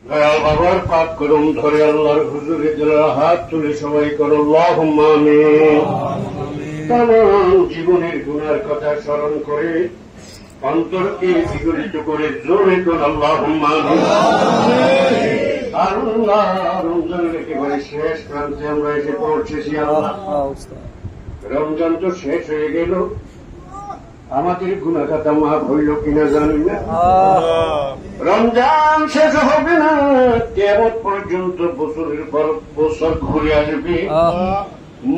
দয়াল বাবার পাক করুন ধরে আল্লাহর হুজুরে দিলের হাত তুলে সবাই করো আল্লাহুম্মা আমিন। তামাম জীবনের গুনার কথা স্মরণ করে অন্তরকে বিগলিত করে জোরে করুন আল্লাহুম্মা আমিন। আল্লাহ রমজানের একেবারে শেষ প্রান্তে আমরা এসে পৌঁছেছি। আল্লাহ রমজান তো শেষ হয়ে গেল, আমাদের গুনাহ খাতা মাফ হইল কিনা জানি না। রমজান শেষ হবে না, কিয়ামত পর্যন্ত বছরের পর বছর ঘুরে আসবে,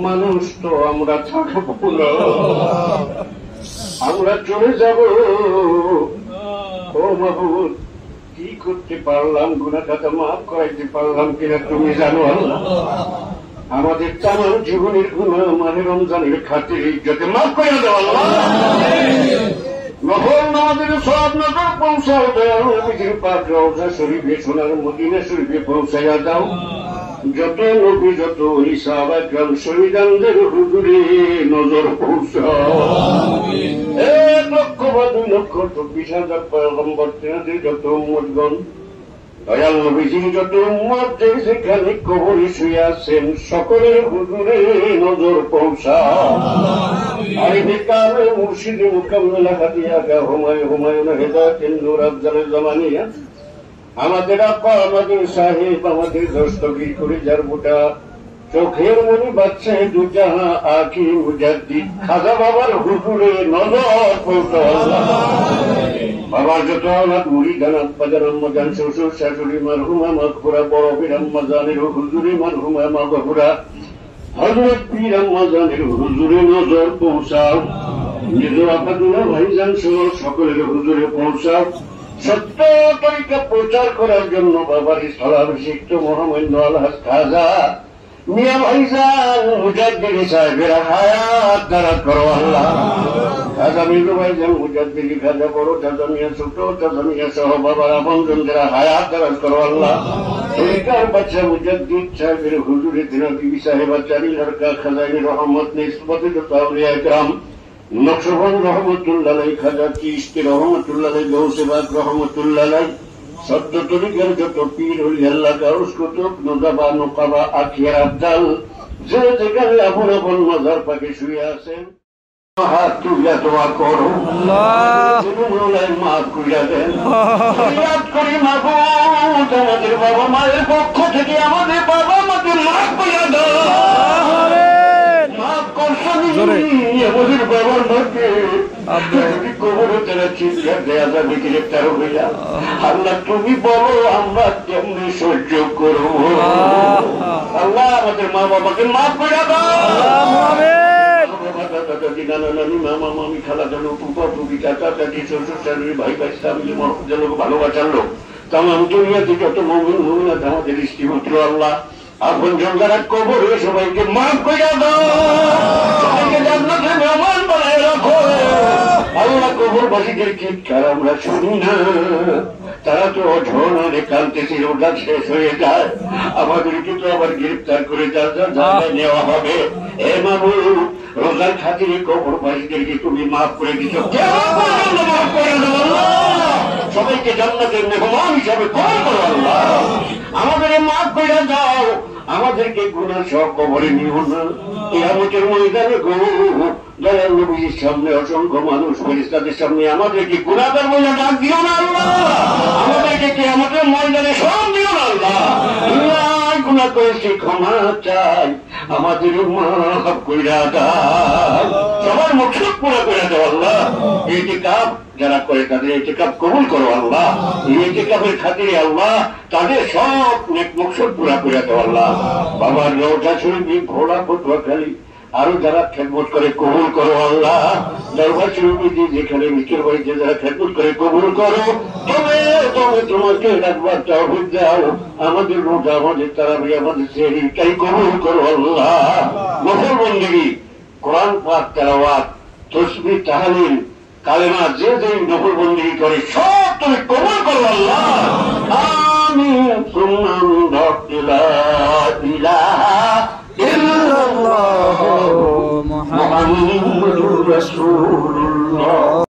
মানুষ তো আমরা থাকবো না, আমরা চলে যাব। ও মাহবুব, কি করতে পারলাম, গুনাহ খাতা মাফ করাইতে পারলাম কিনা তুমি জানো। আল্লাহ আমাদের তামাম জীবনের গুনাহ মানে রমজানের খাতিরে ইজ্জতে মাফ করে দাও। আল্লাহ নফল নামাজের সওয়াব নজর পৌঁছাও দাও, নবীজির পাক রওজা শরীফে সোনার মদিনা শরীফে পৌঁছাইয়া দাও। যত নবী যত ওলি সাহাবা کرام শহীদানদের হুজুরে নজর পৌঁছাও। 1 লক্ষ বা 2 লক্ষ 24,000 পয়গম্বর তিনাদের যত উম্মতগণ, দয়াল নবীজির যত উম্মত যেখানে কবরে শুয়ে আছেন সকলের হুজুরে নজর পৌঁছাও। আরিফে কামে মুর্শিদে মুকাম্মেলা হাদিয়া গা হুমায়ুন হেদায়েতুন নূর আফজালে জামানিয়া আমাদের আপা, আমাদের সাহেব, আমাদের দস্তগীর করে যার বুটা চোখের মনি বাচ্চা দুজাহা আখি মুজাদ্দিদ খাজা বাবার হুজুরে নজর পৌঁছাও। বাবার যত আওলাদ মুরিদান আব্বাজান আম্মাজান শ্বশুর শাশুড়ি মারহুমা মাগফুরা বড় পীর আম্মাজানের হুজুরে মারহুমা মাগফুরা হযরত পীর আম্মাজানের হুজুরে নজর পৌঁছাও। নিজ আপাদুল্লাহ ভাইজান সহ সকলের হুজুরে পৌঁছাও। সত্য তরিকা প্রচার করার জন্য বাবার স্থলাভিষিক্ত মহামান্য আলহাজ খাজা মিয়া ভাইজান মুজাদ্দিদ সাহেবের হায়াত দারাজ করো। আল্লাহ খাজা মিজু ভাইজান মুজাদ্দিদ খাজা বড় খাজা মিয়া ছোট খাজা মিয়া সহ বাবার আপনজনদের হায়াত দারাজ করো। আল্লাহ তরিকার বাচ্চা মুজাদ্দিদ সাহেবের হুজুরে দিনা বিবি সাহেবা চারি লড়কা খাজাইনি রহমত নিসবতে আউলিয়া کرام নকশবন্দ রহমতুল্লাহ আলাইহি, খাজা চিশতি রহমতুল্লাহ আলাইহি, গৌসে পাক রহমতুল্লাহ আলাইহি, সত্য তরিকার যত পীর ওলি আল্লাহ গাউস কুতুব নুজাবা নুকাবা আখির আবদাল যে যেখানে আপন আপন মাজার পাকে শুয়ে আছেন হাত তুলে দোয়া করো। আল্লাহ মাফ করে দেন, ফরিয়াদ করি মাবুদ আমাদের বাবা মায়ের পক্ষ থেকে আমাদের বাবা মাকে মাফ করে দাও। মাফ করছো আমাদের বাবার মাকে কবরে তারা চিৎকার দেয়া যাবে গ্রেপ্তার হইয়া। আল্লাহ তুমি বলো আমরা কেমনি সহ্য করবো। আল্লাহ আমাদের মা বাবাকে মাফ করে দাও। দাদা নানা নানি মামা মামি খালা জানো ফুপা ফুপি কাকা কাকি শ্বশুর শাশুড়ি ভাই ভাই স্বামী লোক ভালোবাসার লোক তামাম দুনিয়াতে যত মুমিন মুমিনাত আমাদের স্ত্রীপুত্র আল্লাহ আপন জনরা কবরে সবাইকে মাফ করে দাও, সবাইকে জান্নাতে মেহমান বানায় রাখো। আল্লাহ কবরবাসীদের চিৎকার আমরা শুনি না, তারা তো অঝরে কাঁদতেছে, রোজা শেষ হয়ে যায়, আমাদেরকে তো আবার গ্রেপ্তার করে জায়গায় নেওয়া হবে। হে মাবুদ রোজার খাতিরে কবরবাসীদেরকে তুমি মাফ করে দিচ্ছ, মাফ করে দাও। সবাইকে জান্নাতের মেহমান হিসাবে কবুল করো। আল্লাহ আমাদের মাফ করে দাও, আমাদেরকে গুনাহ সহ কবরে নিও না। কিয়ামতের ময়দানে গো দয়াল নবীর সামনে অসংখ্য মানুষ ফেরেশতাদের সামনে আমাদেরকে গুনাহগার বলে ডাক দিও না। আল্লাহ আমাদেরকে কিয়ামতের ময়দানে সব দিও না। আল্লাহ গুনাহ করেছি ক্ষমা চাই, আমাদের মাফ কইরা দাও, সবার মকসদ পুরা করে দাও। আল্লাহ ইতিকাফ যারা করে তাদের ইতিকাফ কবুল করো। আল্লাহ ইতিকাফের খাতিরে আল্লাহ তাদের সব নেক মকসদ পুরা করে দাও। আল্লাহ বাবার রওজা শরীফ ঘোড়া পটুয়াখালী আরো যারা খেদমত করে কবুল করো। আল্লাহ দরবার শরীফ যেখানে মিকের বাড়িতে যারা খেদমত করে কবুল করো। তবে তবে তোমাকে ডাকবার তৌফিক দাও, আমাদের রোজা আমাদের তারাবি আমাদের সেহরিটাই কবুল করো। আল্লাহ নফল বন্দেগী কোরআন পাক তেলাওয়াত তাসবিহ তাহলিল কালেমা যে যে নফল বন্দেগী করে সব তুমি কবুল করো। আল্লাহ আমিন সুম্মা আমিন। লা ইলাহা ইল্লাল্লাহ মুহাম্মাদুর রাসূলুল্লাহ।